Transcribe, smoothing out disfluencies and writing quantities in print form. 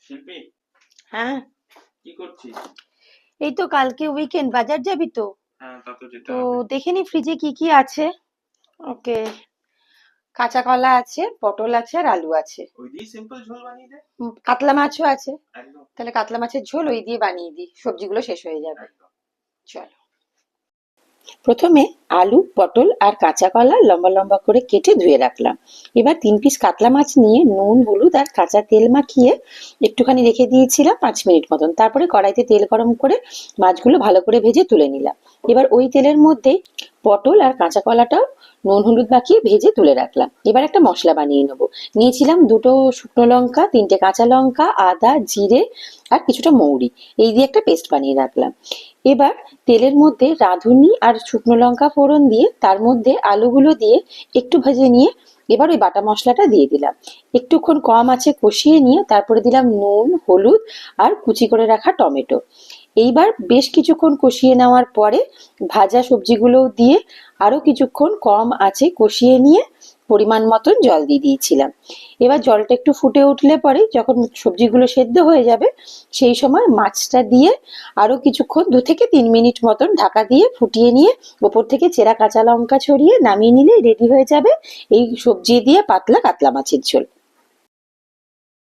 শিল্পী, হ্যাঁ, কি করছিস? এই তো কালকে উইকেন্ড, বাজার যাবি তো? হ্যাঁ, তা তো যেতে তো হবে। দেখে নি ফ্রিজে কি কি আছে। ওকে, কাঁচা কলা আছে, পটল আছে আর আলু আছে। ওই দিয়ে সিম্পল ঝোল বানিয়ে দে। কাতলা মাছও আছে। একদম। তাহলে কাতলা মাছের ঝোল ওই দিয়ে বানিয়ে দিই, সবজিগুলো শেষ হয়ে যাবে। একদম। চলো, প্রথমে আলু, পটল আর কাঁচা কলা লম্বা লম্বা করে কেটে ধুয়ে রাখলাম। এবার 3 পিস কাতলা মাছ নিয়ে নুন, হলুদ আর কাঁচা তেল মাখিয়ে একটুখানি রেখে দিয়েছিলাম 5 মিনিট মতন। তারপরে কড়াইতে তেল গরম করে মাছগুলো ভালো করে ভেজে তুলে নিলাম। এবার ওই তেলের মধ্যেই পটল আর কাঁচা কলাটাও নুন হলুদ মাখিয়ে ভেজে তুলে রাখলাম। এবার একটা মশলা বানিয়ে নেবো। নিয়েছিলাম 2টো শুকনো লঙ্কা, 3টে কাঁচা লঙ্কা, আদা, জিরে আর কিছুটা মৌরি। এই দিয়ে একটা পেস্ট বানিয়ে রাখলাম। এবার তেলের মধ্যে রাঁধুনি আর শুকনো লঙ্কা ফোড়ন দিয়ে তার মধ্যে আলুগুলো দিয়ে একটু ভেজে নিয়ে এবার ওই বাটা মশলাটা দিয়ে দিলাম। একটুক্ষণ কম আঁচে কষিয়ে নিয়ে তারপরে দিলাম নুন, হলুদ আর কুচি করে রাখা টমেটো। এইবার বেশ কিছুক্ষণ কষিয়ে নেওয়ার পরে ভাজা সবজিগুলোও দিয়ে আরো কিছুক্ষণ কম আঁচে কষিয়ে নিয়ে পরিমাণ মতন জল দিয়ে দিয়েছিলাম। এবার জলটা একটু ফুটে উঠলে পরে যখন সবজিগুলো সেদ্ধ হয়ে যাবে সেই সময় মাছটা দিয়ে আরো কিছুক্ষণ 2 থেকে 3 মিনিট মতন ঢাকা দিয়ে ফুটিয়ে নিয়ে ওপর থেকে চেরা কাঁচা লঙ্কা ছড়িয়ে নামিয়ে নিলে রেডি হয়ে যাবে এই সবজি দিয়ে পাতলা কাতলা মাছের ঝোল।